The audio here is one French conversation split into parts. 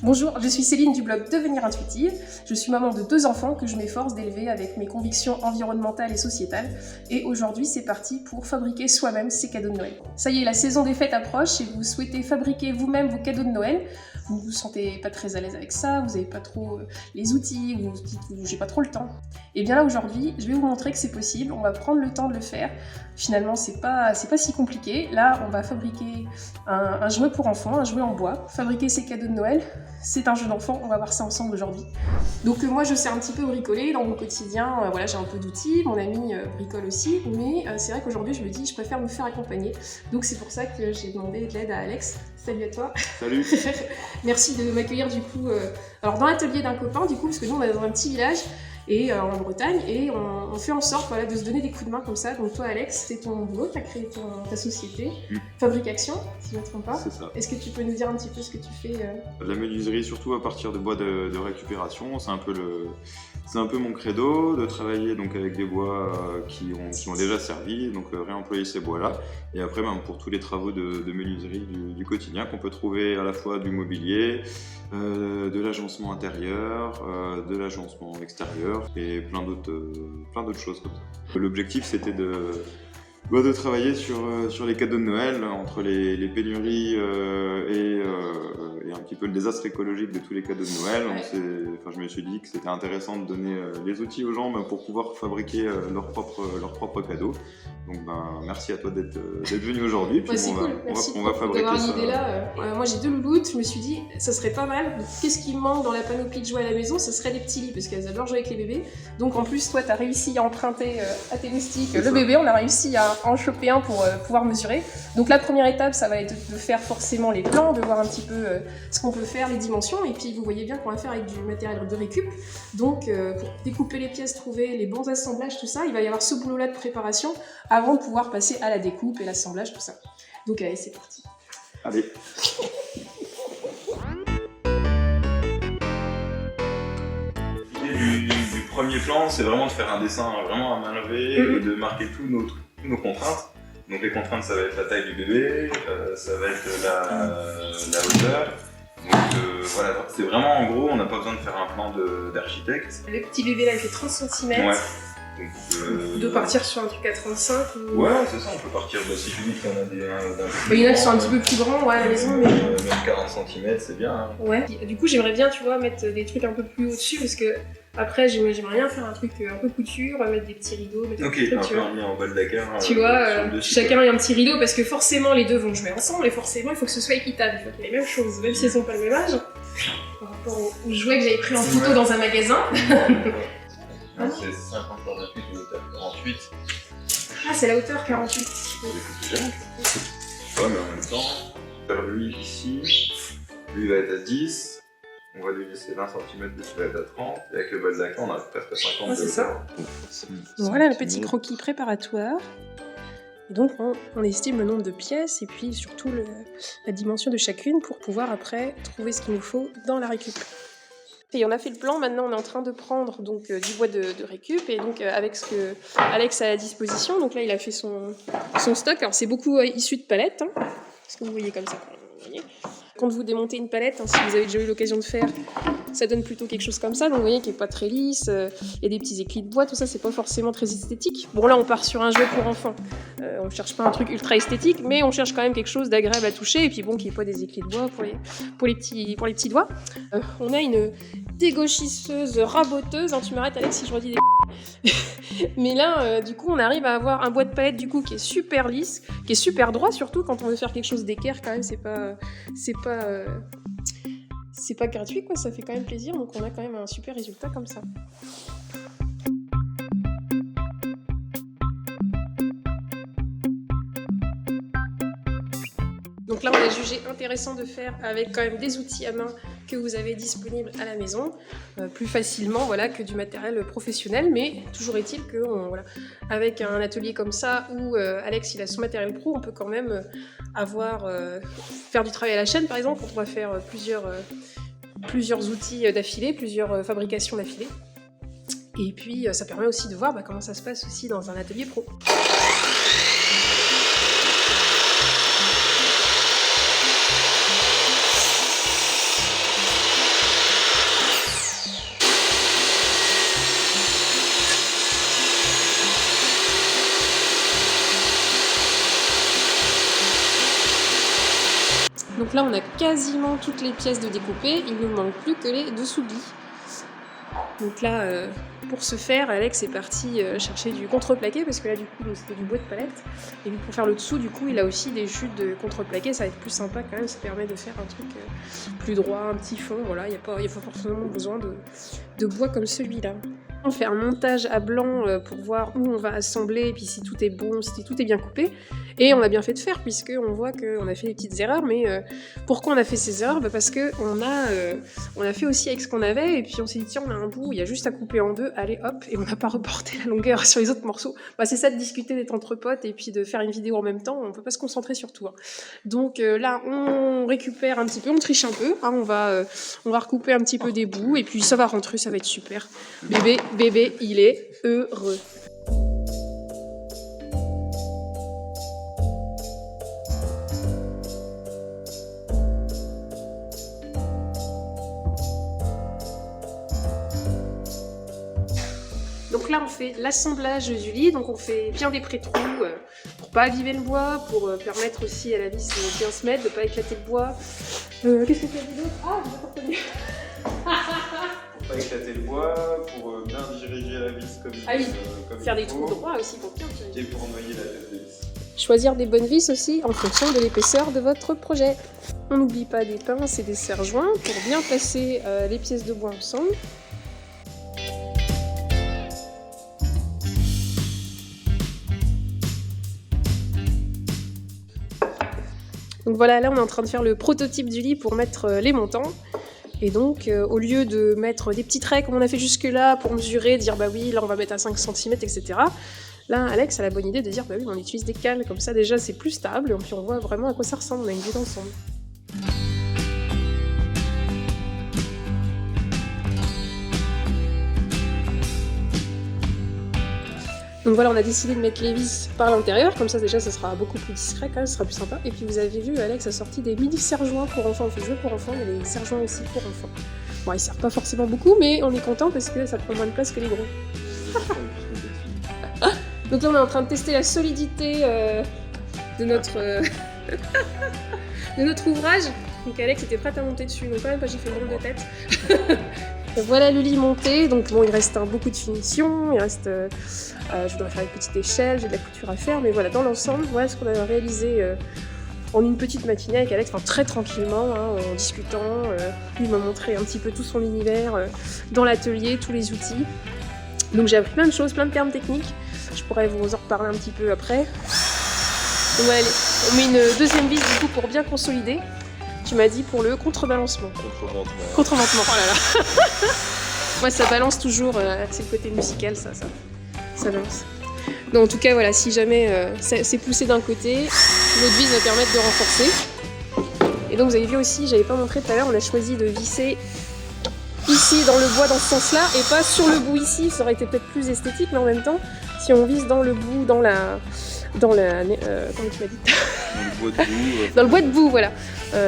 Bonjour, je suis Céline du blog Devenir Intuitive. Je suis maman de 2 enfants que je m'efforce d'élever avec mes convictions environnementales et sociétales. Et aujourd'hui, c'est parti pour fabriquer soi-même ses cadeaux de Noël. Ça y est, la saison des fêtes approche et vous souhaitez fabriquer vous-même vos cadeaux de Noël. Vous ne vous sentez pas très à l'aise avec ça, vous n'avez pas trop les outils, vous vous dites j'ai pas trop le temps. Et bien là aujourd'hui, je vais vous montrer que c'est possible, on va prendre le temps de le faire. Finalement, c'est pas si compliqué. Là, on va fabriquer un jouet pour enfants, un jouet en bois. Fabriquer ses cadeaux de Noël, c'est un jeu d'enfant, on va voir ça ensemble aujourd'hui. Donc moi, je sais un petit peu bricoler dans mon quotidien, voilà, j'ai un peu d'outils, mon ami bricole aussi, mais c'est vrai qu'aujourd'hui, je me dis, je préfère me faire accompagner. Donc c'est pour ça que j'ai demandé de l'aide à Alex. Salut à toi. Salut. Merci de m'accueillir du coup, alors dans l'atelier d'un copain du coup, parce que nous on est dans un petit village et en Bretagne et on fait en sorte voilà, de se donner des coups de main comme ça. Donc toi Alex, c'est ton boulot, tu as créé ta société, Fabrication, si je ne me trompe pas. C'est ça. Est-ce que tu peux nous dire un petit peu ce que tu fais De la menuiserie surtout à partir de bois de récupération, c'est un peu mon credo de travailler donc avec des bois qui ont déjà servi, donc réemployer ces bois-là. Et après pour tous les travaux de menuiserie du quotidien qu'on peut trouver à la fois du mobilier, de l'agencement intérieur, de l'agencement extérieur et plein d'autres choses comme ça. L'objectif c'était de travailler sur les cadeaux de Noël, entre les pénuries et un petit peu le désastre écologique de tous les cadeaux de Noël. Ouais. Je me suis dit que c'était intéressant de donner les outils aux gens pour pouvoir fabriquer leurs propres cadeaux. Donc merci à toi d'être venu aujourd'hui. Ouais, c'est cool, merci on va fabriquer d'avoir ça. l'idée là. Moi j'ai 2 louloutes, je me suis dit ça serait pas mal. Qu'est-ce qui me manque dans la panoplie de jouets à la maison? Ce serait des petits lits parce qu'elles adorent jouer avec les bébés. Donc en plus toi t'as réussi à emprunter à tes moustiques le bébé, on a réussi à en choper un pour pouvoir mesurer. Donc la première étape ça va être de faire forcément les plans, de voir un petit peu ce qu'on peut faire, les dimensions, et puis vous voyez bien qu'on va faire avec du matériel de récup. Donc pour découper les pièces, trouver les bons assemblages, tout ça, il va y avoir ce boulot là de préparation avant de pouvoir passer à la découpe et l'assemblage, tout ça. Donc allez, c'est parti. Allez. L'idée du premier plan, c'est vraiment de faire un dessin vraiment à main levée et de marquer tous nos contraintes. Donc les contraintes, ça va être la taille du bébé, ça va être la hauteur. Donc voilà, c'est vraiment en gros, on n'a pas besoin de faire un plan d'architecte. Le petit bébé là, il fait 30 cm. Ouais. Donc, de partir sur un truc à 35 ou... Ouais, c'est ça, on peut partir, si tu dis qu'il y en a d'un il y en a qui sont un petit peu plus grands à la maison, mais... Même 40 cm, c'est bien. Hein. Ouais, du coup j'aimerais bien, tu vois, mettre des trucs un peu plus au-dessus, parce que après j'aimerais bien faire un truc un peu couture, mettre des petits rideaux, mettre Ok, un peu un lien en bas de la carte. Tu vois, chacun a un petit rideau, parce que forcément les deux vont jouer ensemble, et forcément il faut que ce soit équitable, il faut qu'il y ait les mêmes choses, même si elles sont pas le même âge, par rapport aux jouets que j'avais pris en photo dans un magasin. C'est 50 par 28 ou hauteur 48. Ah, c'est la hauteur 48. Ouais, mais en même temps, faire lui ici, lui va être à 10, on va lui laisser 20 cm, lui va être à 30, et avec le bas de la carte, on arrive presque à 50. Ouais, c'est ça. Voilà le petit croquis préparatoire. Et donc on estime le nombre de pièces et puis surtout la dimension de chacune pour pouvoir après trouver ce qu'il nous faut dans la récup. Et on a fait le plan, maintenant on est en train de prendre donc, du bois de récup et donc avec ce que Alex a à la disposition. Donc là il a fait son stock, alors c'est beaucoup issu de palettes, hein, ce que vous voyez comme ça. Vous voyez. Quand vous démontez une palette, hein, si vous avez déjà eu l'occasion de faire, ça donne plutôt quelque chose comme ça, donc vous voyez qu'il n'est pas très lisse, il y a des petits éclis de bois, tout ça c'est pas forcément très esthétique. Bon là on part sur un jeu pour enfants, on ne cherche pas un truc ultra esthétique, mais on cherche quand même quelque chose d'agréable à toucher, et puis bon qu'il n'y ait pas des éclis de bois pour les petits doigts. On a une dégauchisseuse raboteuse, hein, tu m'arrêtes Alex si je redis des mais là du coup on arrive à avoir un bois de palette du coup qui est super lisse, qui est super droit, surtout quand on veut faire quelque chose d'équerre quand même, c'est pas gratuit quoi, ça fait quand même plaisir, donc on a quand même un super résultat comme ça. Donc là, on a jugé intéressant de faire avec quand même des outils à main que vous avez disponibles à la maison, plus facilement voilà, que du matériel professionnel, mais toujours est-il que voilà, avec un atelier comme ça où Alex il a son matériel pro, on peut quand même faire du travail à la chaîne par exemple, on pourra faire plusieurs outils d'affilée, plusieurs fabrications d'affilée. Et puis ça permet aussi de voir comment ça se passe aussi dans un atelier pro. Donc là, on a quasiment toutes les pièces de découper. Il ne manque plus que les dessous-de lit. Donc là, pour ce faire, Alex est parti chercher du contreplaqué parce que là, du coup, c'était du bois de palette. Et pour faire le dessous, du coup, il a aussi des chutes de contreplaqué. Ça va être plus sympa quand même. Ça permet de faire un truc plus droit, un petit fond. Voilà, il n'y a pas forcément besoin de bois comme celui-là. On fait un montage à blanc pour voir où on va assembler et puis si tout est bon, si tout est bien coupé. Et on a bien fait de faire puisqu'on voit qu'on a fait des petites erreurs. Mais pourquoi on a fait ces erreurs? Parce qu'on a fait aussi avec ce qu'on avait et puis on s'est dit tiens, on a un bout, il y a juste à couper en deux, allez hop, et on n'a pas reporté la longueur sur les autres morceaux. Bah, c'est ça de discuter, d'être entre potes et puis de faire une vidéo en même temps, on peut pas se concentrer sur tout. Hein. Donc là, on récupère un petit peu, on triche un peu, hein, on va recouper un petit peu des bouts et puis ça va rentrer, ça va être super. Bébé, il est heureux. Donc là, on fait l'assemblage du lit, donc on fait bien des pré-trous pour pas abîmer le bois, pour permettre aussi à la vis de bien se mettre, de pas éclater le bois. Qu'est-ce que tu as dit d'autre? Ah, je vais pas retenir. Pour pas éclater le bois, pour bien diriger la vis comme faire des trous droits aussi pour bien. Et pour noyer la tête de vis. Choisir des bonnes vis aussi en fonction de l'épaisseur de votre projet. On n'oublie pas des pinces et des serre-joints pour bien placer les pièces de bois ensemble. Donc voilà, là on est en train de faire le prototype du lit pour mettre les montants. Et donc, au lieu de mettre des petits traits comme on a fait jusque-là pour mesurer, dire bah oui, là on va mettre à 5 cm, etc. Là, Alex a la bonne idée de dire bah oui, on utilise des cales, comme ça déjà c'est plus stable, et puis on voit vraiment à quoi ça ressemble, on a une vue d'ensemble. Donc voilà, on a décidé de mettre les vis par l'intérieur, comme ça déjà ça sera beaucoup plus discret quand même, ça sera plus sympa. Et puis vous avez vu, Alex a sorti des mini serre-joints pour enfants, on fait jouer pour enfants, il y a des serre-joints aussi pour enfants. Bon, ils servent pas forcément beaucoup, mais on est content parce que ça prend moins de place que les gros. Donc là on est en train de tester la solidité de notre ouvrage. Donc Alex était prête à monter dessus, donc quand même j'ai fait une ronde de tête. Voilà le lit monté, donc bon il reste beaucoup de finition, il reste, je voudrais faire une petite échelle, j'ai de la couture à faire, mais voilà dans l'ensemble, voilà ce qu'on a réalisé en une petite matinée avec Alex, enfin très tranquillement, hein, en discutant, lui m'a montré un petit peu tout son univers dans l'atelier, tous les outils. Donc j'ai appris plein de choses, plein de termes techniques, je pourrais vous en reparler un petit peu après. Donc voilà, on met une deuxième vis du coup pour bien consolider. Tu m'as dit pour le contrebalancement. Contreventement, oh là là. Moi ça balance toujours, c'est le côté musical, ça balance. Donc en tout cas voilà, si jamais c'est poussé d'un côté, l'autre vis va permettre de renforcer. Et donc vous avez vu aussi, j'avais pas montré tout à l'heure, on a choisi de visser ici dans le bois dans ce sens-là et pas sur le bout ici, ça aurait été peut-être plus esthétique, mais en même temps, si on vise dans le bout, comment tu m'as dit? Dans le bois de boue, voilà.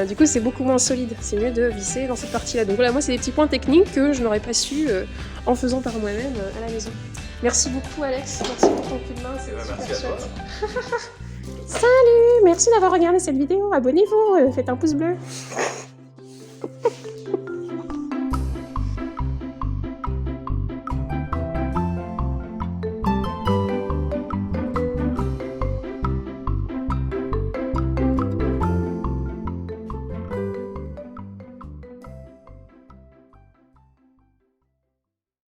Du coup, c'est beaucoup moins solide. C'est mieux de visser dans cette partie-là. Donc voilà, moi, c'est des petits points techniques que je n'aurais pas su en faisant par moi-même à la maison. Merci beaucoup, Alex. Merci pour ton coup de main. C'est super chouette. Salut! Merci d'avoir regardé cette vidéo. Abonnez-vous, faites un pouce bleu.